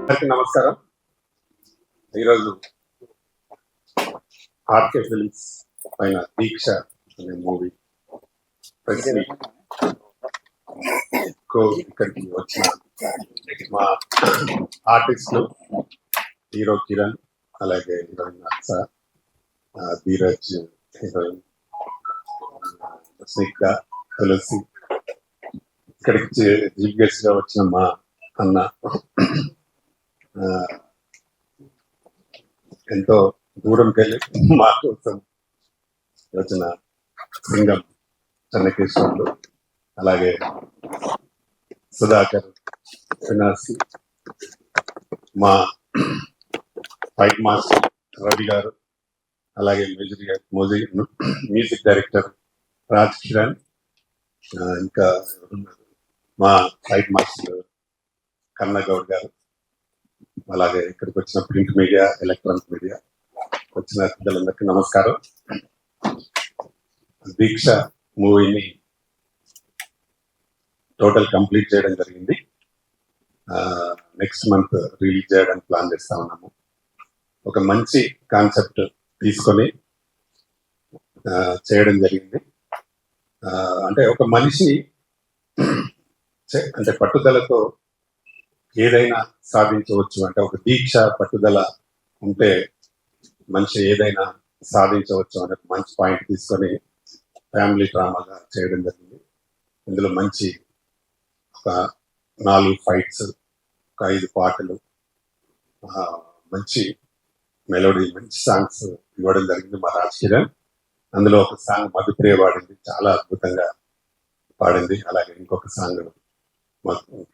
అందరికీ నమస్కారం. ఈరోజు ఆర్కే ఫిల్మ్స్ పైన దీక్ష అనే మూవీ ఇక్కడికి వచ్చిన మా ఆర్టిస్టులు హీరో కిరణ్, అలాగే హీరోయిన్ అక్ష, ధీరజ్, హీరోయిన్ స్నిగ్ధ, తులసి, ఇక్కడికి చీఫ్ గెస్ట్ గా వచ్చిన మా అన్న, ఎంతో దూరంకి వెళ్ళి మా కోసం వచ్చిన సింగం చెన్నకేశ్వర్లు, అలాగే సుధాకర్, వినాసి, మా ఫైట్ మాస్టర్ రవి గారు, అలాగే మ్యూజిక్ డైరెక్టర్ రాజ్ కిరణ్, ఇంకా మా ఫైట్ మాస్టర్ కన్నగౌడ్ గారు, అలాగే ఇక్కడికి వచ్చిన ప్రింట్ మీడియా, ఎలక్ట్రానిక్ మీడియా వచ్చిన పెద్దలందరికీ నమస్కారం. దీక్ష మూవీని టోటల్ కంప్లీట్ చేయడం జరిగింది. నెక్స్ట్ మంత్ రిలీజ్ చేయడానికి ప్లాన్ చేస్తా ఉన్నాము. ఒక మంచి కాన్సెప్ట్ తీసుకొని చేయడం జరిగింది. అంటే ఒక మనిషి అంటే పట్టుదలతో ఏదైనా సాధించవచ్చు, అంటే ఒక దీక్ష పట్టుదల ఉంటే మనిషి ఏదైనా సాధించవచ్చు అనే మంచి పాయింట్ తీసుకొని ఫ్యామిలీ డ్రామాగా చేయడం జరిగింది. ఇందులో మంచి ఒక 4 ఫైట్స్, ఒక 5 పాటలు, మంచి మెలోడీ, మంచి సాంగ్స్ ఇవ్వడం జరిగింది మా రాజ్ కిరణ్. అందులో ఒక సాంగ్ మధుప్రియ పాడింది, చాలా అద్భుతంగా పాడింది. అలాగే ఇంకొక సాంగ్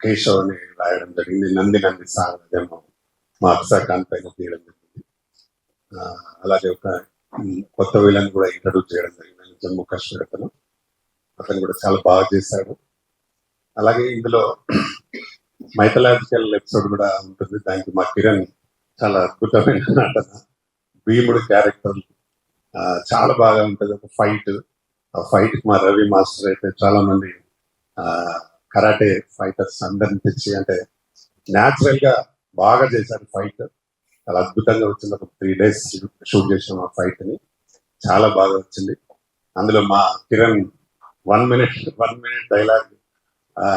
కేశవ్ని రాయడం జరిగింది, నంది నంది సాంగ్ అదేమో మా అక్షాకాంత్ పైన తీయడం జరిగింది. అలాగే ఒక కొత్త విలన్ కూడా ఇంట్రడ్యూస్ చేయడం జరిగింది, జమ్మూ కాశ్మీర్ అతను కూడా చాలా బాగా చేశాడు. అలాగే ఇందులో మైథలాజికల్ ఎపిసోడ్ కూడా ఉంటుంది, దానికి మా కిరణ్ చాలా అద్భుతమైన నటన, భీముడు క్యారెక్టర్ చాలా బాగా ఉంటుంది. ఒక ఫైట్, ఆ ఫైట్ మా రవి మాస్టర్ అయితే చాలా మంది కరాటే ఫైటర్స్ అందరిని తెచ్చి, అంటే న్యాచురల్ గా బాగా చేశారు ఫైట్, చాలా అద్భుతంగా వచ్చింది. ఒక 3 days షూట్ చేసాం ఆ ఫైట్ ని, చాలా బాగా వచ్చింది. అందులో మా కిరణ్ 1 minute డైలాగ్,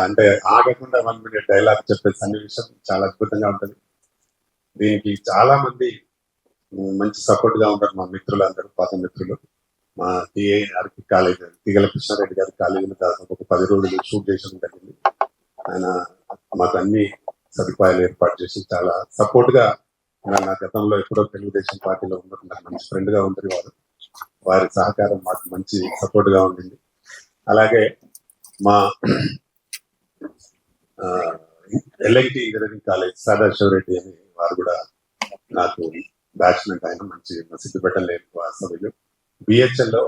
అంటే ఆగకుండా 1 minute డైలాగ్ చెప్పే సన్నివేశం చాలా అద్భుతంగా ఉంటుంది. దీనికి చాలా మంది మంచి సపోర్ట్ గా ఉంటారు మా మిత్రులందరూ, పాత మిత్రులు. మా టిఐఆర్కి కాలేజ్, తిగల కృష్ణారెడ్డి గారి కాలేజీలో దాదాపు ఒక 10 రోజులు షూట్ చేయడం జరిగింది. ఆయన మాకు అన్ని సదుపాయాలు ఏర్పాటు చేసి చాలా సపోర్ట్ గా, నా గతంలో ఎప్పుడో తెలుగుదేశం పార్టీలో ఉన్నట్టు నాకు మంచి ఫ్రెండ్ గా ఉంటుంది వారి సహకారం మాకు మంచి సపోర్ట్ గా ఉండింది. అలాగే మా ఎల్ఐటి ఇంజనీరింగ్ కాలేజ్ సదాశివరెడ్డి అని వారు కూడా నాకు బ్యాచ్మెంట్, ఆయన మంచి సిద్ధిపేట సభ్యులు. బిహెచ్ఎల్ లో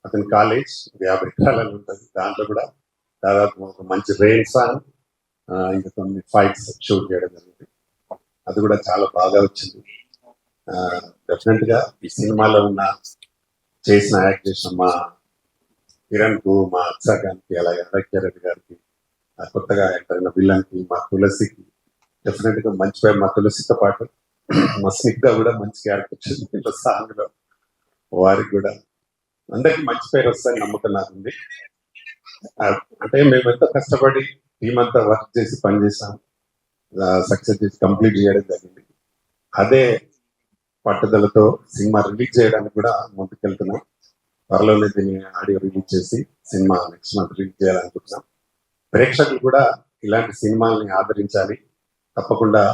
అతని కాలేజ్ 50 ఎకరాలలో ఉంటుంది, దాంట్లో కూడా దాదాపు ఒక మంచి రెయిన్ సాంగ్, ఇంకా కొన్ని ఫైట్స్ షూట్ చేయడం జరిగింది. అది కూడా చాలా బాగా వచ్చింది. డెఫినెట్ గా ఈ సినిమాలో యాక్ట్ చేసిన మా కిరణ్ కు, మా అక్షాకాంత్కి, అలాగే అరక్యారెడ్డి గారికి, కొత్తగా ఎంటర్ అయిన విలన్ కి, మా తులసికి డెఫినెట్ గా మంచి పేరు. మా తులసితో పాటు మా స్నిగ్ధ కూడా మంచి క్యారెక్టర్ వచ్చింది సాంగ్ లో, వారికి కూడా అందరికి మంచి పేరు వస్తాయని నమ్మకం నాకు ఉంది. అంటే మేము ఎంతో కష్టపడి టీం అంతా వర్క్ చేసి పనిచేసాం, సక్సెస్ చేసి కంప్లీట్ చేయడం జరిగింది. అదే పట్టుదలతో సినిమా రిలీజ్ చేయడానికి కూడా ముందుకెళ్తున్నాం. త్వరలోనే దీన్ని ఆడియో రిలీజ్ చేసి సినిమా నెక్స్ట్ మంత్ రిలీజ్ చేయాలనుకుంటున్నాం. ప్రేక్షకులు కూడా ఇలాంటి సినిమాల్ని ఆదరించాలి. తప్పకుండా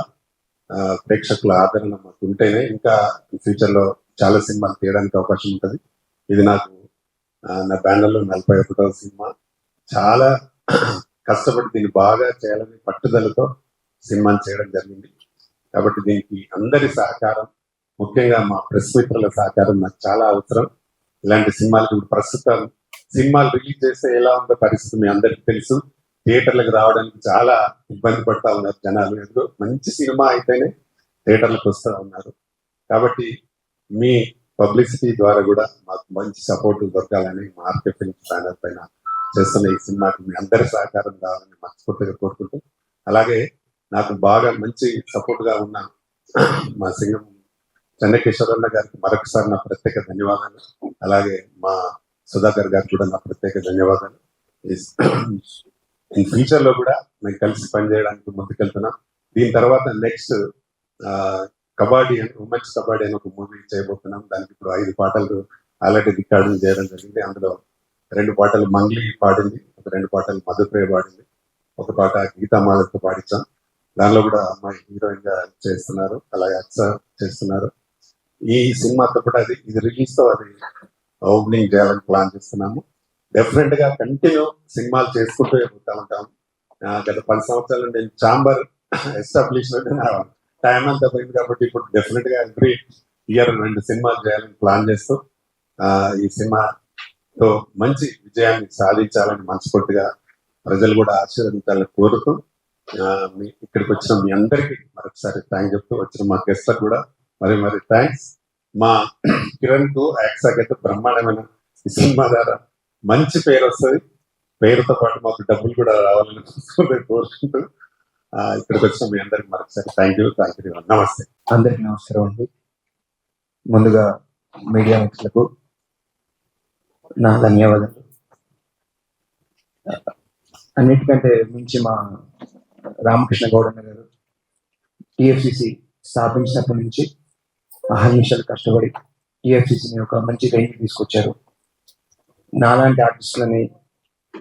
ప్రేక్షకుల ఆదరణ మాకు ఉంటేనే ఇంకా ఫ్యూచర్ లో చాలా సినిమాలు తీయడానికి అవకాశం ఉంటుంది. ఇది నాకు నా బ్యానర్లో 41వ సినిమా. చాలా కష్టపడి దీన్ని బాగా చేయాలని పట్టుదలతో సినిమాని చేయడం జరిగింది. కాబట్టి దీనికి అందరి సహకారం, ముఖ్యంగా మా ప్రెస్ మిత్రుల సహకారం నాకు చాలా అవసరం. ఇలాంటి సినిమాలకి ఇప్పుడు ప్రస్తుతం సినిమాలు రిలీజ్ చేస్తే ఎలా ఉందో పరిస్థితి మీ అందరికీ తెలుసు. థియేటర్లకు రావడానికి చాలా ఇబ్బంది పడతా ఉన్నారు జనాలు. ఎందుకు మంచి సినిమా అయితేనే థియేటర్లకు వస్తూ ఉన్నారు. కాబట్టి మీ పబ్లిసిటీ ద్వారా కూడా మాకు మంచి సపోర్ట్ దొరకాలని మా ఆర్కే ఫిల్మ్స్ బ్యానర్ పైన చేస్తున్న ఈ సినిమాకి మీ అందరి సహకారం కావాలని మనస్ఫూర్తిగా కోరుకుంటూ, అలాగే నాకు బాగా మంచి సపోర్ట్ గా ఉన్న మా సింగం చెన్నకేశ్వరన్న గారికి మరొకసారి నా ప్రత్యేక ధన్యవాదాలు. అలాగే మా సుధాకర్ గారికి కూడా నా ప్రత్యేక ధన్యవాదాలు. ఈ ఫ్యూచర్ లో కూడా మేము కలిసి పనిచేయడానికి ముందుకెళ్తున్నాం. దీని తర్వాత నెక్స్ట్ కబడ్డీ ఉమెన్స్ కబడ్డీ అని ఒక మూవీ చేయబోతున్నాం. దానికి ఇప్పుడు 5 పాటలు ఆల్రెడీ రికార్డింగ్ చేయడం జరిగింది. అందులో 2 పాటలు మంగ్లీ పాడింది, ఒక 2 పాటలు మధుప్రియ పాడింది, ఒక పాట గీతామాలతో పాడించాం. దానిలో కూడా అమ్మాయి హీరోయిన్ గా చేస్తున్నారు, అలాగే అక్స చేస్తున్నారు. ఈ సినిమాతో కూడా ఇది రిలీజ్ తో అది ఓపెనింగ్ చేయాలని ప్లాన్ చేస్తున్నాము. డెఫినెట్ గా కంటిన్యూ సినిమాలు చేసుకుంటూ పోతా ఉంటాం. గత 10 సంవత్సరాల నుండి నేను ఛాంబర్ ఎస్టాబ్లిష్మెంట్ టైం అంతా పోయింది కాబట్టి ఇప్పుడు డెఫినెట్ గా ఎవ్రీ ఇయర్ 2 సినిమాలు చేయాలని ప్లాన్ చేస్తూ ఈ సినిమాతో మంచి విజయాన్ని సాధించాలని మనస్ఫూర్తిగా ప్రజలు కూడా ఆశీర్వదించాలని కోరుతూ ఇక్కడికి వచ్చిన మీ అందరికీ మరొకసారి థ్యాంక్ చెప్తూ, వచ్చిన మా గెస్ట్లకు కూడా మరి థ్యాంక్స్. మా కిరణ్ కు యాక్సాకైతే బ్రహ్మాండమైన ఈ సినిమా ద్వారా మంచి పేరు వస్తుంది. పేరుతో పాటు మాకు డబ్బులు కూడా రావాలని కోరుకుంటూ ఇక్కడికి వచ్చిన మీ అందరికి మరొకసారి థ్యాంక్ యూ. నమస్తే. అందరికి నమస్కారం అండి. ముందుగా మీడియా మిత్రులకు నా ధన్యవాదాలు. అన్నిటికంటే మించి మా రామకృష్ణ గౌడన్న గారు టిఎఫ్సిసి స్థాపించినప్పటి నుంచి అహర్నిశలు కష్టపడి టిఎఫ్సిసిని ఒక మంచి రేంజ్ తీసుకొచ్చారు. నాలాంటి ఆర్టిస్టులని,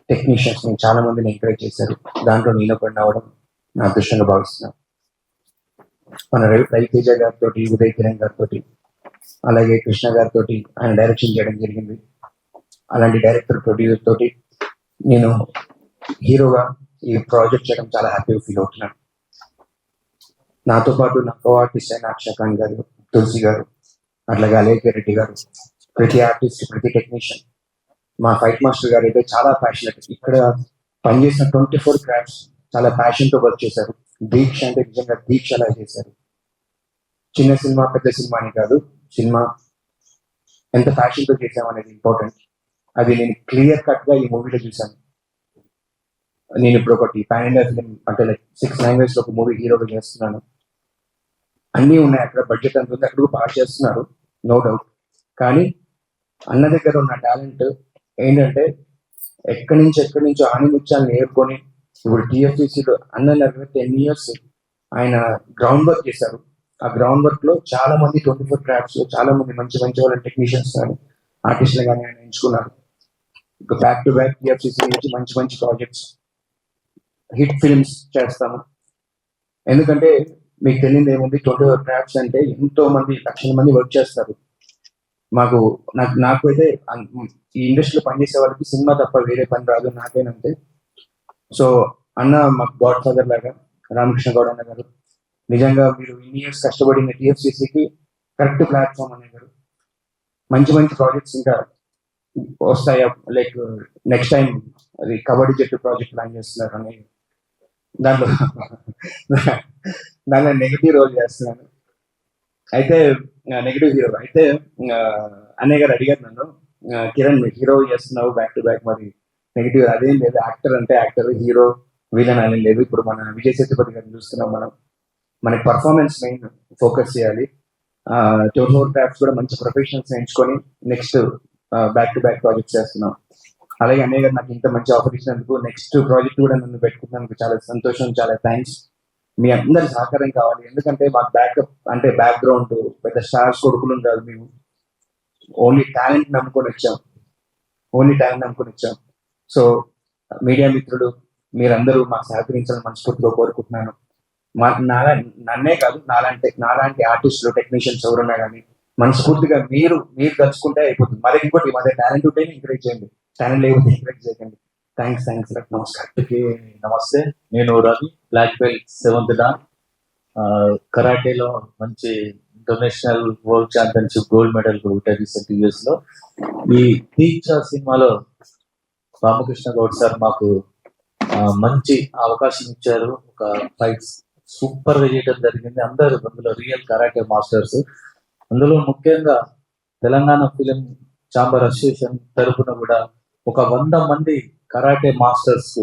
టెక్నీషియన్స్ ని చాలా మందిని ఎంకరేజ్ చేశారు. దాంట్లో నేను ఒకటి అవడం నా అదృష్టంగా భావిస్తున్నాను. మన రవితేజ గారితో, ఉదయ్ కిరణ్ గారితో, అలాగే కృష్ణ గారితో ఆయన డైరెక్షన్ చేయడం జరిగింది. అలాంటి డైరెక్టర్, ప్రొడ్యూసర్ తోటి నేను హీరోగా ఈ ప్రాజెక్ట్ చేయడం చాలా హ్యాపీగా ఫీల్ అవుతున్నాను. నాతో పాటు నా కో ఆర్టిస్ట్ అయిన అక్షకాంత్ గారు, తులసి గారు, అట్లాగే అలేఖ్య రెడ్డి గారు, ప్రతి ఆర్టిస్ట్, ప్రతి టెక్నీషియన్, మా ఫైట్ మాస్టర్ గారు అయితే చాలా ప్యాషనెట్. ఇక్కడ పనిచేసిన 24 క్రాఫ్ట్స్ చాలా ప్యాషన్ తో వర్క్ చేశారు. దీక్ష అంటే నిజంగా దీక్ష అలా చేశారు. చిన్న సినిమా పెద్ద సినిమా అని కాదు, సినిమా ఎంత ప్యాషన్ తో చేసామనేది ఇంపార్టెంట్. అది నేను క్లియర్ కట్ గా ఈ మూవీలో చూసాను. నేను ఇప్పుడు ఒకటి పాన్ ఇండియా ఫిలిం అంటే లైక్ 6 లాంగ్వేజ్ లో ఒక మూవీ హీరోగా చేస్తున్నాను. అన్నీ ఉన్నాయి అక్కడ, బడ్జెట్ అంత ఉంది, అక్కడ బాగా చేస్తున్నారు, నో డౌట్. కానీ అన్న దగ్గర ఉన్న టాలెంట్ ఏంటంటే ఎక్కడి నుంచో ఆనిముత్యాలు నేర్చుకొని ఇప్పుడు టిఎఫ్సిసిలో అన్న 10 years ఆయన గ్రౌండ్ వర్క్ చేశారు. ఆ గ్రౌండ్ వర్క్ లో చాలా మంది 24 క్రాఫ్ట్స్ లో చాలా మంది మంచి వాళ్ళ టెక్నీషియన్స్ కానీ ఆర్టిస్టులు కానీ ఆయన ఎంచుకున్నారు. బ్యాక్ టు బ్యాక్ టిఎఫ్సిసి నుంచి మంచి ప్రాజెక్ట్స్, హిట్ ఫిల్మ్స్ చేస్తాము. ఎందుకంటే మీకు తెలియదు ఏముంది, 24 క్రాఫ్ట్స్ అంటే ఎంతో మంది, లక్షల మంది వర్క్ చేస్తారు. నాకు అయితే ఈ ఇండస్ట్రీలో పనిచేసే వాళ్ళకి సినిమా తప్ప వేరే పని రాదు, నాకేనంతే. సో అన్న మాకు గాడ్ ఫాదర్ లాగా రామకృష్ణ గౌడ్ అన్న గారు, నిజంగా మీరు ఇన్ని ఇయర్స్ కష్టపడిన టిఎఫ్సిసికి కరెక్ట్ ప్లాట్ఫామ్ అనే గారు. మంచి ప్రాజెక్ట్స్ ఇంకా వస్తాయి. లైక్ నెక్స్ట్ టైం అది కబడ్డీ జట్టు ప్రాజెక్ట్ ప్లాన్ చేస్తున్నారు అని, దాంట్లో నెగిటివ్ రోల్ చేస్తున్నాను. అయితే నెగిటివ్ హీరో అయితే అన్నయ్య గారు అడిగారు నన్ను, కిరణ్ హీరో చేస్తున్నావు బ్యాక్ టు బ్యాక్, మరి నెగిటివ్ అదేం లేదు, యాక్టర్ అంటే యాక్టర్, హీరో విలన్ అని లేదు. ఇప్పుడు మన విజయ్ సేతుపతి గారిని చూస్తున్నాం, మనకి పర్ఫార్మెన్స్ మెయిన్ ఫోకస్ చేయాలి. 24 క్రాఫ్ట్స్ కూడా మంచి ప్రొఫెషనల్స్ ఎంచుకొని next back to back project చేస్తున్నాం. అలాగే అన్నయ్య గారు నాకు ఇంత మంచి ఆఫర్ ఇచ్చినందుకు, నెక్స్ట్ ప్రాజెక్ట్ కూడా నన్ను పెట్టుకున్నందుకు చాలా సంతోషం, చాలా థ్యాంక్స్. మీ అందరి సహకారం కావాలి. ఎందుకంటే మాకు బ్యాకప్ అంటే బ్యాక్గ్రౌండ్ పెద్ద స్టార్స్ కొడుకులు కాదు, మేము ఓన్లీ టాలెంట్ నమ్ముకొని వచ్చాం. సో మీడియా మిత్రులు మీరందరూ మాకు సహకరించాలని మనస్ఫూర్తిగా కోరుకుంటున్నాను. నన్నే కాదు, నాలాంటి ఆర్టిస్టులు, టెక్నీషియన్స్ ఎవరున్నా కానీ మనస్ఫూర్తిగా మీరు తలుచుకుంటే అయిపోతుంది. మరి ఇంకోటి మా టాలెంట్ ఉంటే ఎంకరేజ్ చేయండి, టాలెంట్ లేకపోతే ఎంకరేజ్ చేయకండి. థ్యాంక్స్. నమస్కారం. నమస్తే, నేను Ravi, black belt 7th dan. కరాటేలో మంచి international world championship gold medal కూడా రీసెంట్ ఇయర్స్ లో. ఈ దీక్ష సినిమాలో రామకృష్ణ గౌడ్ సార్ మాకు మంచి అవకాశం ఇచ్చారు. ఒక ఫైట్స్ సూపర్ గా చేయడం జరిగింది. అందరూ అందులో రియల్ కరాటే మాస్టర్స్. అందులో ముఖ్యంగా తెలంగాణ ఫిలిం ఛాంబర్ అసోసియేషన్ తరఫున కూడా ఒక 100 మంది కరాటే మాస్టర్స్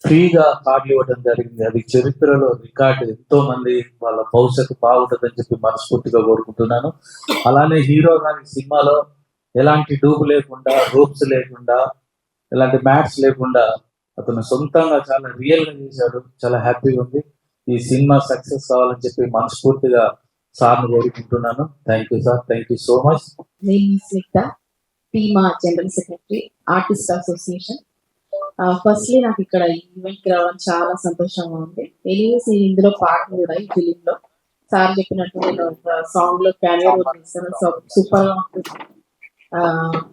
ఫ్రీగా కార్డులు ఇవ్వడం జరిగింది. అది చరిత్రలో రికార్డు. ఎంతో మంది వాళ్ళ భవిష్యత్తు బాగుంటుందని చెప్పి మనస్ఫూర్తిగా కోరుకుంటున్నాను. అలానే హీరో గారి సినిమాలో ఎలాంటి డూబు లేకుండా, రూప్స్ లేకుండా, ఎలాంటి మ్యాట్స్ లేకుండా అతను సొంతంగా చాలా రియల్ గా చేశాడు. చాలా హ్యాపీగా ఉంది. ఈ సినిమా సక్సెస్ కావాలని చెప్పి మనస్ఫూర్తిగా సార్ను కోరుకుంటున్నాను. Thank you sir, thank you so much. నేను స్నిగ్ధ, టీమా general secretary, artist association. Firstly నాకు ఇక్కడ ఈవెంట్ కి రావడం చాలా సంతోషంగా ఉంది. ఎనీవేస్ నేను ఇందులో పాట కూడా ఈ ఫిలిం లో సార్ చెప్పినట్టు నేను ఒక సాంగ్ లో క్యారియర్ చేస్తాను. సూపర్ గా ఉంటుంది.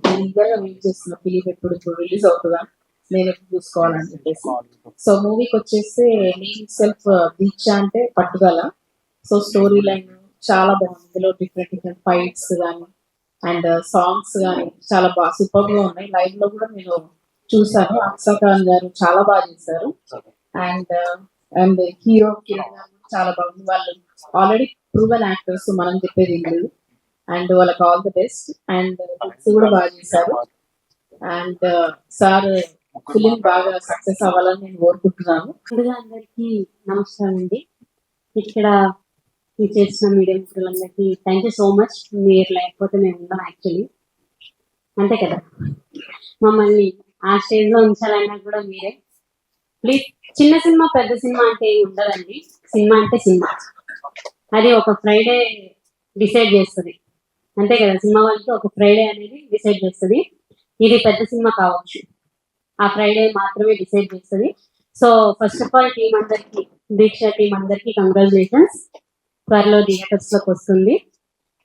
నేను ఈగర్గా వెయిట్ చేస్తున్న ఫిలిం ఎప్పుడు రిలీజ్ అవుతుందా, నేను ఎప్పుడు చూసుకోవాలని చెప్పేసి. సో మూవీకి వచ్చేసి నేను సెల్ఫ్ దీక్ష అంటే పట్టుదల. సో స్టోరీ లైన్ చాలా బాగుంది. ఇందులో డిఫరెంట్ ఫైట్స్ కానీ అండ్ సాంగ్స్ కానీ చాలా బాగా సూపర్ గా ఉన్నాయి. లైవ్ లో కూడా నేను చూసాను. అక్షర్ ఖాన్ గారు చాలా బాగా చేశారు. అండ్ అండ్ హీరో కిరణ్ గారు చాలా బాగుంది. వాళ్ళు ఆల్రెడీ ప్రూవెన్ యాక్టర్స్, మనం చెప్పేది ఏం లేదు. అండ్ వాళ్ళకి ఆల్ ది బెస్ట్. అండ్ కూడా బాగా చేశారు. అండ్ సార్ ఫిలిం బాగా సక్సెస్ అవ్వాలని నేను కోరుకుంటున్నాను. ముందుగా అందరికీ నమస్కారం అండి. ఇక్కడ చేసిన మీడియా మిత్రులందరికీ థ్యాంక్ యూ సో మచ్. మీరు లేకపోతే మేము ఉన్నాం యాక్చువల్లీ, అంతే కదా. మమ్మల్ని ఆ స్టేజ్ లో ఉంచాలన్నా కూడా మీరే. ప్లీజ్, చిన్న సినిమా పెద్ద సినిమా అంటే ఏమి ఉండదండి. సినిమా అంటే సినిమా, అది ఒక ఫ్రైడే డిసైడ్ చేస్తుంది, అంతే కదా. సినిమా వాళ్ళకి ఒక ఫ్రైడే అనేది డిసైడ్ చేస్తుంది. ఇది పెద్ద సినిమా కావచ్చు, ఆ ఫ్రైడే మాత్రమే డిసైడ్ చేస్తుంది. So first of all team అందరికి, దీక్ష టీం అందరికి కంగ్రాచులేషన్స్. త్వరలో థియేటర్స్ లోకి వస్తుంది.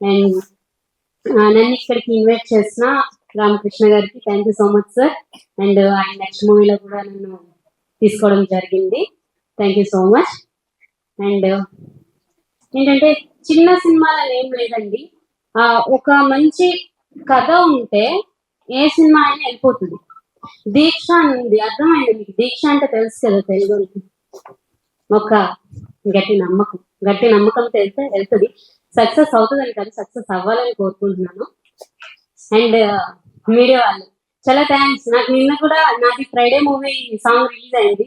అండ్ నన్ను ఇక్కడికి ఇన్వైట్ చేసిన రామకృష్ణ గారికి thank you so much sir. And ఆయన నెక్స్ట్ మూవీలో కూడా నన్ను తీసుకోవడం జరిగింది. Thank you so much. And ఏంటంటే చిన్న సినిమాలో ఏం లేదండి. ఒక మంచి కథ ఉంటే ఏ సినిమా అయినా వెళ్ళిపోతుంది. దీక్ష అని ఉంది, అర్థమైంది మీకు? దీక్ష అంటే తెలుసు కదా తెలుగుకి. ఒక గట్టి నమ్మకం తెలిస్తే వెళ్తుంది. సక్సెస్ అవుతుందని కాదు, సక్సెస్ అవ్వాలని కోరుకుంటున్నాను. అండ్ మీడియా వాళ్ళు చాలా థ్యాంక్స్. నాకు నిన్న కూడా నాది ఫ్రైడే మూవీ సాంగ్ రిలీజ్ అయింది.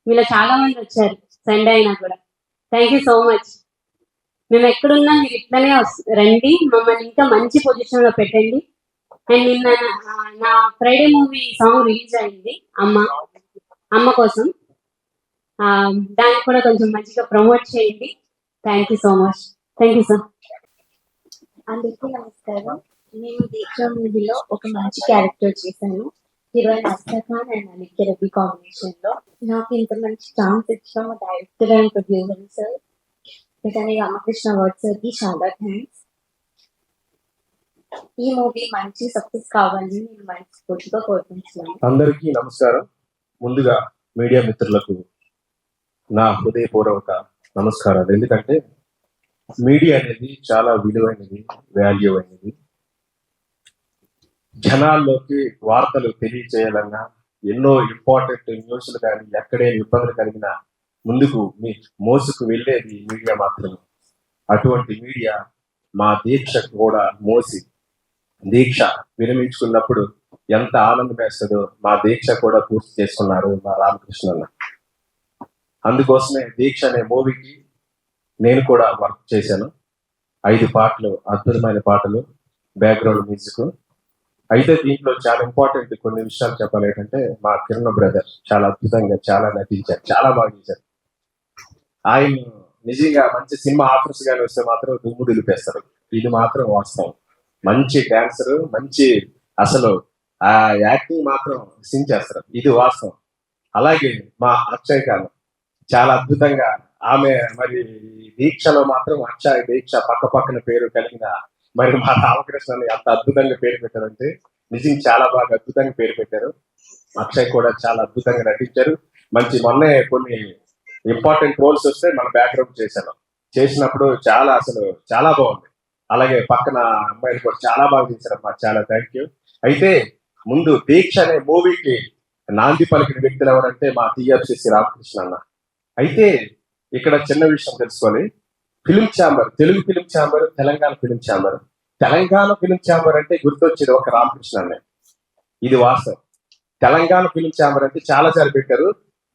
మీలో చాలా మంది వచ్చారు సండే అయినా కూడా. Thank you so much. మేము ఎక్కడున్నా మీరు ఇట్లనే రండి, మమ్మల్ని ఇంకా మంచి పొజిషన్ లో పెట్టండి. అండ్ నిన్న నా ఫ్రైడే మూవీ సాంగ్ రిలీజ్ అయింది, అమ్మ కోసం. దాన్ని కూడా కొంచెం మంచిగా ప్రమోట్ చేయండి. Thank you so much. Thank you sir. అందరికీ నమస్కారం. నేను దీక్ష మూవీలో ఒక మంచి క్యారెక్టర్ చేశాను. Heroine Akshar Khan and Anikhya Reddy combination లో. నాకు ఇంత మంచి ఛాన్స్ ఇచ్చిన మా డైరెక్టర్ అండ్ ప్రొడ్యూసర్ సార్ ఇతని రామకృష్ణ వర్డ్ సార్ కి చాలా థ్యాంక్స్. ఈ మూవీ మంచి సక్సెస్ కావాలని నేను మనస్ఫూర్తిగా కోరుకుంటున్నాను. అందరికీ నమస్కారం. ముందుగా మీడియా మిత్రులకు నా హృదయపూర్వక నమస్కారాలు. ఎందుకంటే మీడియా అనేది చాలా విలువైనది, వాల్యూ అయినది. జనాల్లోకి వార్తలు తెలియచేయాలన్నా, ఎన్నో ఇంపార్టెంట్ న్యూస్లు కానీ ఎక్కడే ఇబ్బందులు కలిగినా ముందుకు మోసుకు వెళ్ళేది మీడియా మాత్రమే. అటువంటి మీడియా మా దీక్ష కూడా మోసి దీక్ష విరమించుకున్నప్పుడు ఎంత ఆనందం వేస్తుందో మా దీక్ష కూడా పూర్తి చేసుకున్నారు మా రామకృష్ణ. అందుకోసమే దీక్ష అనే మూవీకి నేను కూడా వర్క్ చేశాను. 5 పాటలు, అద్భుతమైన పాటలు, బ్యాక్గ్రౌండ్ మ్యూజిక్. అయితే దీంట్లో చాలా ఇంపార్టెంట్ కొన్ని విషయాలు చెప్పాలి. ఏంటంటే మా కిరణ్ బ్రదర్ చాలా అద్భుతంగా చాలా నటించారు, చాలా బాగా చేశారు. ఆయన నిజంగా మంచి సినిమా ఆఫర్స్ కానీ వస్తే మాత్రం దుమ్ము దులిపేస్తారు. ఇది మాత్రం వాస్తవం. మంచి డాన్సర్, మంచి అసలు ఆ యాక్టింగ్ మాత్రం సించేస్తారు, ఇది వాస్తవం. అలాగే మా అక్షయ్ ఖాన్ చాలా అద్భుతంగా, ఆమె మరి దీక్షలో మాత్రం అక్షయ్ దీక్ష పక్క పక్కన పేరు కలిగిన మరి మా రామకృష్ణని అంత అద్భుతంగా పేరు పెట్టారంటే నిజంగా చాలా బాగా అద్భుతంగా పేరు పెట్టారు. అక్షయ్ కూడా చాలా అద్భుతంగా నటించారు. మంచి మొన్నే కొన్ని ఇంపార్టెంట్ రోల్స్ వస్తే మన బ్యాక్గ్రౌండ్ చేసినప్పుడు అసలు చాలా బాగుంది. అలాగే పక్కన అమ్మాయిలు కూడా చాలా బాగా చేశారమ్మా, చాలా థ్యాంక్ యూ. అయితే ముందు దీక్ష అనే మూవీకి నాంది పలికిన వ్యక్తులు ఎవరంటే మా టీఎఫ్సిసి రామకృష్ణ అన్న. అయితే ఇక్కడ చిన్న విషయం తెలుసుకోవాలి. Film chamber, Telugu film chamber, Telangana film chamber. Telangana film chamber అంటే గుర్తొచ్చేది ఒక రామకృష్ణ అన్నే, ఇది వాస్తవం. తెలంగాణ ఫిలిం ఛాంబర్ అంటే చాలా సార్లు పెట్టారు.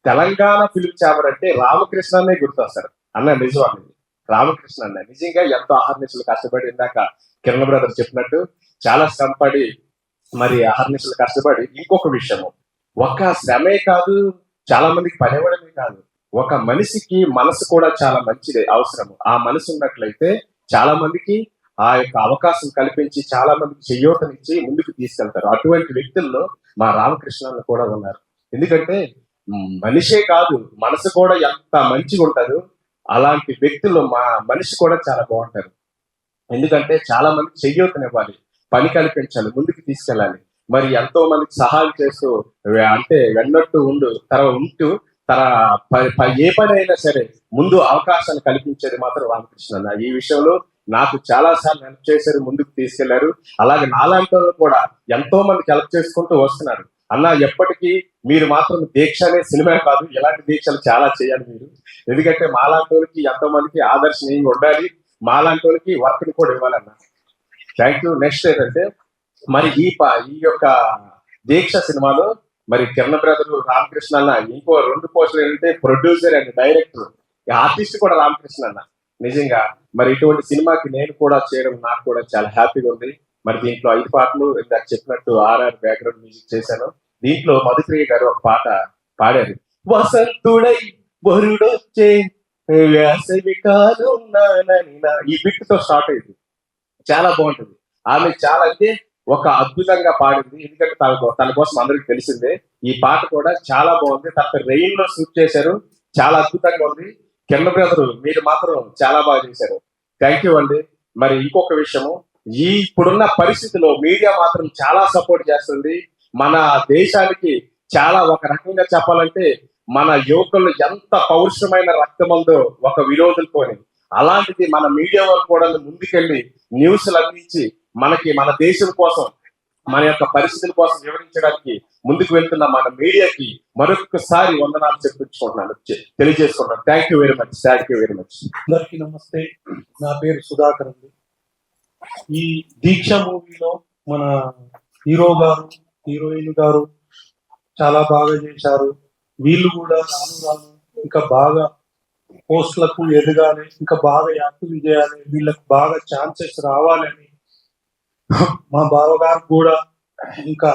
తెలంగాణ ఫిలిం ఛాంబర్ అంటే రామకృష్ణనే గుర్తొస్తారు అన్న. నిజం రామకృష్ణ అన్న నిజంగా ఎంతో అహర్నిశలు కష్టపడి, ఇందాక కిరణ్ బ్రదర్ చెప్పినట్టు చాలా శ్రమపడి మరి అహర్నిశలు కష్టపడి. ఇంకొక విషయము, ఒక శ్రమే కాదు, చాలా మందికి పనివ్వడమే కాదు, ఒక మనిషికి మనసు కూడా చాలా మంచిది అవసరము. ఆ మనసు ఉన్నట్లయితే చాలా మందికి ఆ యొక్క అవకాశం కల్పించి చాలా మందికి చేయూతనిచ్చి ముందుకు తీసుకెళ్తారు. అటువంటి వ్యక్తుల్లో మా రామకృష్ణ కూడా ఉన్నారు. ఎందుకంటే మనిషే కాదు, మనసు కూడా ఎంత మంచిగా ఉంటుందో అలాంటి వ్యక్తులు మా మనిషి కూడా చాలా బాగుంటారు. ఎందుకంటే చాలా మందికి చేయూతనివ్వాలి, పని కల్పించాలి, ముందుకు తీసుకెళ్ళాలి. మరి ఎంతో మందికి సహాయం చేస్తూ అంటే వెన్నట్టు ఉంటూ ఏ పని అయినా సరే ముందు అవకాశాన్ని కల్పించేది మాత్రం రామకృష్ణ అన్న. ఈ విషయంలో నాకు చాలా సార్లు హెల్ప్ చేశారు, ముందుకు తీసుకెళ్లారు. అలాగే నాలాంటి వాళ్ళు కూడా ఎంతో మందికి హెల్ప్ చేసుకుంటూ వస్తున్నారు. అన్న ఎప్పటికీ మీరు మాత్రం దీక్ష అనే సినిమా కాదు, ఇలాంటి దీక్షలు చాలా చేయాలి మీరు. ఎందుకంటే మాలాంటి వాళ్ళకి ఎంతో మందికి ఆదర్శనీయంగా ఉండాలి, మాలాంటి వాళ్ళకి వర్క్ ని కూడా ఇవ్వాలన్న. Thank you. నెక్స్ట్ ఏంటంటే మరి ఈ యొక్క దీక్ష సినిమాలో మరి కిరణ్ బ్రదర్ రామకృష్ణ అన్న, ఇంకో 2 పోస్టులు ఏంటంటే ప్రొడ్యూసర్ అండ్ డైరెక్టర్, ఆర్టిస్ట్ కూడా రామకృష్ణ అన్న. నిజంగా మరి ఇటువంటి సినిమాకి నేను కూడా చేయడం నాకు కూడా చాలా హ్యాపీగా ఉంది. మరి దీంట్లో 5 పాటలు ఇందాక చెప్పినట్టు ఆర్ఆర్ బ్యాక్గ్రౌండ్ మ్యూజిక్ చేశాను. దీంట్లో మధుప్రియ గారు ఒక పాట పాడారు, వసంతుడై వరుడొచ్చే వేసవి కాలం నాననినా. ఈ బిట్ తో స్టార్ట్ అయింది, చాలా బాగుంటుంది. ఆమె చాలా అంటే ఒక అద్భుతంగా పాడింది. ఎందుకంటే తన కోసం అందరికి తెలిసిందే. ఈ పాట కూడా చాలా బాగుంది. తర్వాత రెయిన్ లో షూట్ చేశారు, చాలా అద్భుతంగా ఉంది. కిరణ్ బ్రదర్ మీరు మాత్రం చాలా బాగా చేశారు. థ్యాంక్ యూ అండి. మరి ఇంకొక విషయము, ఇప్పుడున్న పరిస్థితిలో మీడియా మాత్రం చాలా సపోర్ట్ చేస్తుంది. మన దేశానికి చాలా, ఒక రకంగా చెప్పాలంటే మన యువకులు ఎంత పౌరుషమైన రక్తం ఉందో ఒక విరోధులతోని, అలాంటిది మన మీడియా వాళ్ళు కూడా ముందుకెళ్ళి న్యూస్లు అందించి మనకి మన దేశం కోసం, మన యొక్క పరిస్థితుల కోసం వివరించడానికి ముందుకు వెళ్తున్న మన మీడియాకి మరొకసారి వందనాలు తెలియజేసుకుంటున్నాను. Thank you very much. Thank you very much. అందరికీ నమస్తే. నా పేరు సుధాకర్ అండి. ఈ దీక్ష మూవీలో మన హీరో గారు, హీరోయిన్ గారు చాలా బాగా చేశారు. వీళ్ళు కూడా రాను ఇంకా బాగా పోస్టులకు ఎదగాలి, ఇంకా బాగా యాక్టివ్ చేయాలి, వీళ్ళకి బాగా ఛాన్సెస్ రావాలని మా బావగారు కూడా ఇంకా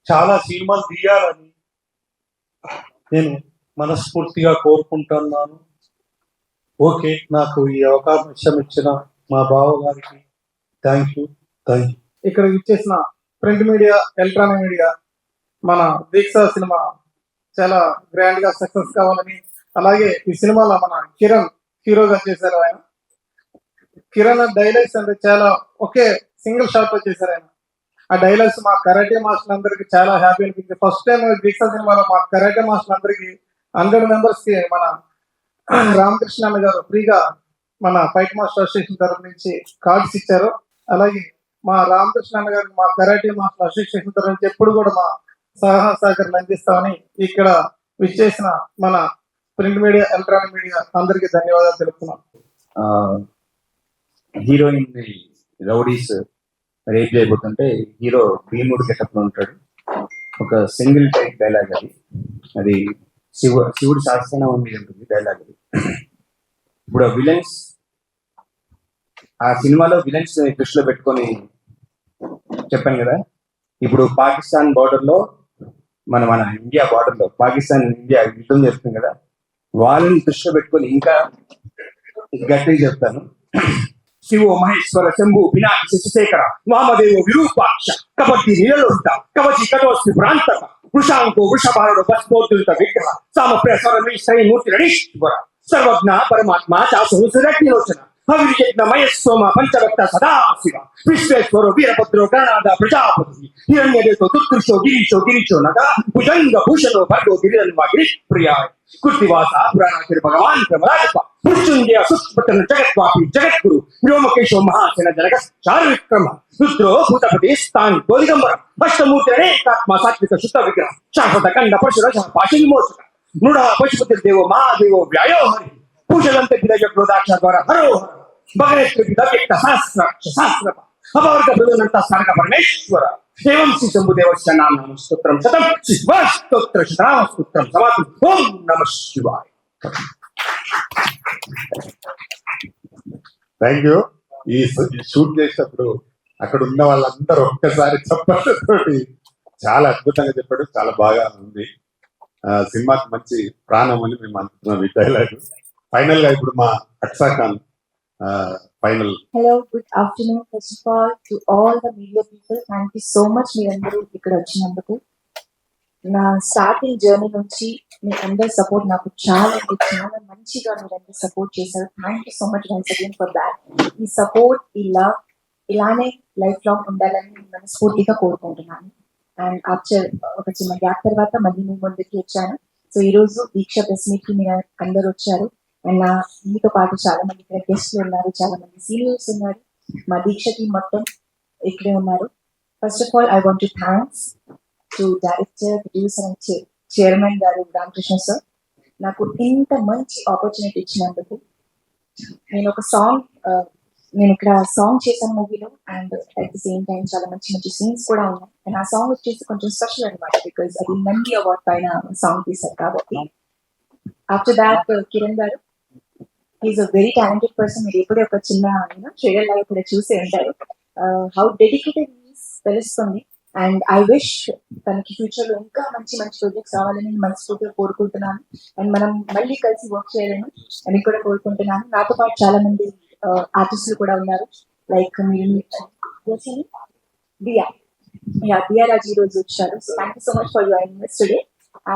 చాలా సినిమాలు తీయాలని నేను మనస్ఫూర్తిగా కోరుకుంటున్నాను. ఓకే, నాకు ఈ అవకాశం ఇచ్చిన మా బావగారికి థ్యాంక్ యూ. ఇక్కడ ఇచ్చేసిన ప్రింట్ మీడియా, ఎలక్ట్రానిక్ మీడియా, మన దీక్ష సినిమా చాలా గ్రాండ్ గా సక్సెస్ కావాలని, అలాగే ఈ సినిమాలో మన కిరణ్ హీరోగా చేశారు. ఆయన కిరణ్ డైలాగ్స్ అంటే చాలా ఒకే సింగిల్ షాట్ లో చేశారు ఆయన. ఆ డైలాగ్స్ మా కరాటే మాస్టర్ అందరికి చాలా హ్యాపీ అనిపించింది. ఫస్ట్ టైం దీక్ష సినిమాలో మా కరాటే మాస్టర్ అందరికి 100 members కి మన రామకృష్ణ గారు ఫ్రీగా మన ఫైట్ మాస్టర్ అసోసియేషన్ తరఫు నుంచి కార్డ్స్ ఇచ్చారు. అలాగే మా రామకృష్ణ గారు మా కరాటే మాస్టర్ అసోసియేషన్ తరఫు నుంచి ఎప్పుడు కూడా మా సహకారం అందిస్తామని ఇక్కడ విచ్చేసిన మన ప్రింట్ మీడియా, ఎలక్ట్రానిక్ మీడియా అందరికీ ధన్యవాదాలు తెలుపుతున్నాం. హీరోయిన్ రౌడీస్ రేప్ చేయబోతుంటే హీరో భీముడు గెటప్ లో ఉంటాడు. ఒక సింగిల్ టైప్ డైలాగ్ అది శివుడు శాస్త్రం మీద ఉంటుంది డైలాగ్ అది. ఇప్పుడు విలన్స్, ఆ సినిమాలో విలన్స్ దృష్టిలో పెట్టుకొని చెప్పాను కదా. ఇప్పుడు పాకిస్తాన్ బార్డర్ లో మన ఇండియా బార్డర్ లో పాకిస్తాన్ ఇండియా యుద్ధం జరుగుతుంది కదా, వాళ్ళని దృష్టిలో పెట్టుకొని ఇంకా గట్టిగా చెప్తాను. శివో మహేశ్వర శంభు వినాయక శశిశేఖర వామదేవ విరూపాక్ష కబడ్డీ నీలలోహిత కవచి కటోస్మి ప్రాంతక వృషాంకో వృషభారుడు భస్మోద్యుత విగ్రహ సామప్రియ స్వరమి శ్రీమూర్తి రణీశ్వర సర్వజ్ఞ పరమాత్మ చాసు సురజ్ఞలోచన హవిర్యజ్ఞ మయస్సోమ పంచభక్త సదాశివ విశ్వేశ్వర వీరభద్రో గణనాథ ప్రజాపతి హిరణ్యదేశో దుర్దృశో గిరీశో నగ భుజంగ భూషణో భర్గో గిరిధన్వ గిరీష్ ప్రియాయ కృతివాస పురాణాచార్య భగవాన్ ప్రమరాజప మృత్యుంజయ సుష్పటన జగద్వాపి జగద్గురు వ్యోమకేశో మహాసేన జనక చారువిక్రమ రుద్రో భూతపతి స్థాని గోదిగంబర అష్టమూర్తి అనేకాత్మ సాత్విక శుద్ధ విగ్రహ శాశ్వత కండ పరశుర పాశి విమోచక నృఢ పశుపతి దేవో మహాదేవో వ్యాయో హరి పూజలంత విదయక్రోదాక్ష ద్వారా హరో భగనేత్ర వ్యక్త సహస్ర అపవర్గ బృందంత స్మారక పరమేశ్వర ఏవం శ్రీ శంభుదేవస్య నామ స్తోత్రం శతం శివాస్తోత్ర శతనామ స్తోత్రం సమాప్తం. ఓం నమః శివాయ. Thank you. ఈ షూట్ చేసినప్పుడు అక్కడ ఉన్న వాళ్ళందరూ ఒక్కసారి చప్పట్లతోటి చాలా అద్భుతంగా చెప్పాడు. చాలా బాగా ఉంది. సినిమాకి మంచి ప్రాణం అని మేము అనుకుంటున్నాం ఈ డైలాగ్. ఫైనల్ గా ఇప్పుడు మా Aksa Khan final. Hello, good afternoon. First of all to all the media people, thank you so much మీరందరూ ఇక్కడ వచ్చినందుకు. నా స్టార్టింగ్ జర్నీ నుంచి మీ అందరి సపోర్ట్ నాకు చాలా చాలా మంచిగా మీరందరూ సపోర్ట్ చేశారు. Thank you so much once again for that. ఈ సపోర్ట్, ఈ లవ్ ఇలానే లైఫ్ లాంగ్ ఉండాలని నేను మనస్ఫూర్తిగా కోరుకుంటున్నాను. అండ్ ఆఫ్టర్ ఒక చిన్న గ్యాప్ తర్వాత మళ్ళీ మీ ముందుకి వచ్చాను. సో ఈ రోజు దీక్ష ప్రెస్ మీట్ కి మీరు అందరు వచ్చారు. అండ్ మీతో పాటు చాలా మంది ఇక్కడ గెస్ట్లు ఉన్నారు, చాలా మంది సీనియర్స్ ఉన్నారు. మా దీక్ష టీం మొత్తం ఇక్కడే ఉన్నారు. First of all I want to thanks to director, producer and chairman గారు రామకృష్ణ సార్, నాకు ఇంత మంచి ఆపర్చునిటీ ఇచ్చినందుకు. నేను ఒక సాంగ్ నేను ఇక్కడ సాంగ్ చేశాను మూవీలో, and at the same time చాలా మంచి మంచి సీన్స్ కూడా ఉన్నాయి. అండ్ ఆ సాంగ్ వచ్చేసి కొంచెం స్పెషల్ అనమాట, బికాజ్ అది నంది అవార్డ్ పైన సాంగ్ తీశారు కాబట్టి. ఆఫ్టర్ దాట్ కిరణ్ గారు, is a very talented person. మీరు ఎప్పుడే ఒక చిన్న ట్రైలర్ లాగా కూడా చూసే ఉంటారు. హౌ డెడికేటెడ్ తెలుస్తుంది. అండ్ ఐ విష్ తనకి ఫ్యూచర్ లో ఇంకా మంచి మంచి ప్రాజెక్ట్స్ రావాలని మనస్ఫూర్తిగా కోరుకుంటున్నాను. అండ్ మనం మళ్ళీ కలిసి వర్క్ చేయాలని అని కూడా కోరుకుంటున్నాను. నాతో పాటు చాలా మంది ఆర్టిస్టులు కూడా ఉన్నారు. లైక్ దియా రాజు ఈ రోజు వచ్చారు. So thank you so much for your invest today.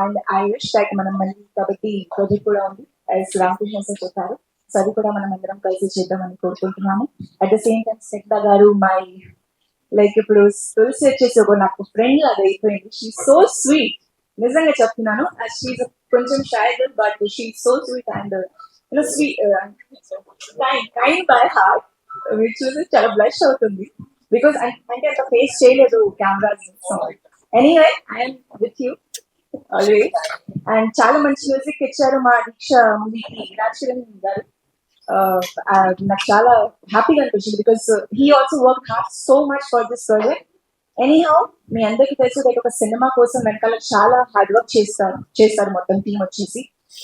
And I wish that మనం మళ్ళీ కాబట్టి ప్రాజెక్ట్ కూడా ఉంది, యాజ్ రామకృష్ణ సార్ చెప్పారు. సో అది కూడా మనం అందరం కలిసి చేద్దామని కోరుకుంటున్నాము. అట్ ద సేమ్ టైం శ్రద్ధ గారు, మై లైక్ ఇప్పుడు తులసి వచ్చేసి ఒక నాకు ఫ్రెండ్ లాగా అయిపోయింది. షీ సో స్వీట్, నిజంగా చెప్తున్నాను. షీఈ్ కొంచెం shy girl, but she so sweet and sweet kind by heart. మీరు చూసి చాలా బ్లష్ అవుతుంది, బికాస్ అంటే అంత ఫేస్ చేయలేదు cameras. Anyway I'm with you always. And చాలా మంచి మ్యూజిక్ ఇచ్చారు మా దీక్ష మూవీకి రాజకిరణ్ గారు. నాకు చాలా హ్యాపీగా అనిపించింది, because he also work hard so much for this project. Anyhow మీ అందరికీ తెలుసు దట్ ఒక సినిమా కోసం వెనకాల చాలా హార్డ్ వర్క్ చేస్తారు మొత్తం టీం వచ్చేసి.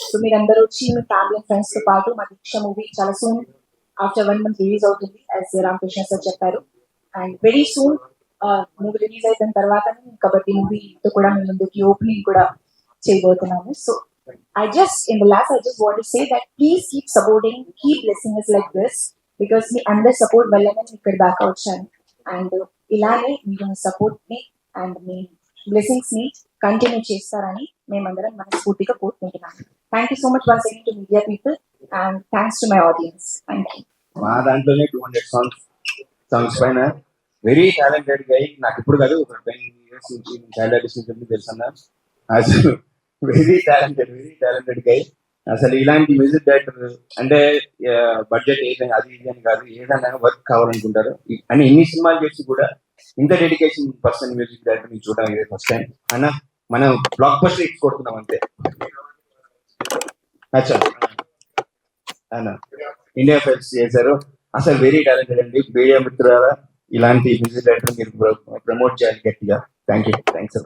సో మీరు అందరూ వచ్చి మీ ఫ్యామిలీ అండ్ ఫ్రెండ్స్ తో పాటు మా దీక్ష మూవీ చాలా సూన్ ఆఫ్టర్ 1 month రిలీజ్ అవుతుంది, యాజ్ రామకృష్ణ సార్ చెప్పారు. And very soon movie release అయిన తర్వాత కాబట్టి మూవీతో కూడా మీ ముందుకి ఓపెనింగ్ కూడా చేయబోతున్నాము. So I just want to say that please keep supporting, keep blessing us like this, because మీ అందరి సపోర్ట్ వల్లనే ఇక్కడ దాకా వచ్చాను. అండ్ ఇలానే మీరు మీ సపోర్ట్ ని అండ్ మీ బ్లెస్సింగ్స్ ని కంటిన్యూ చేస్తారని మేమందరం మనస్ఫూర్తిగా కోరుకుంటున్నాను. Thank you so much once again to media people and thanks to my audience. Thank you. మా దాంట్లోనే 200 సాంగ్స్ పైన వెరీ టాలెంటెడ్ గై. నాకు ఇప్పుడు కాదు, ఒక 10 years నుంచి చైల్డ్ ఆర్టిస్ట్ నుంచి తెలుసు అన్న. అసలు వెరీ టాలెంటెడ్ గై. అసలు ఇలాంటి మ్యూజిక్ డైరెక్టర్ అంటే బడ్జెట్ ఏదైనా అది ఇది అని కాదు, ఏదైనా వర్క్ కావాలనుకుంటారు. అని ఇన్ని సినిమాలు చేసి కూడా ఇంత డెడికేషన్ పర్సన్ మ్యూజిక్ డైరెక్టర్ ని చూడడం ఇదే ఫస్ట్ టైం అన్న. మనం బ్లాక్ బస్టర్ హిట్స్ కొడుతున్నాం అంతే అన్న. ఇండియా ఫైల్స్ చేశారు. అసలు వెరీ టాలెంటెడ్ అండి. మీడియా మిత్రుల ఇలాంటి మ్యూజిక్ డైరెక్టర్ మీరు ప్రమోట్ చేయాలి గట్టిగా. థ్యాంక్స్.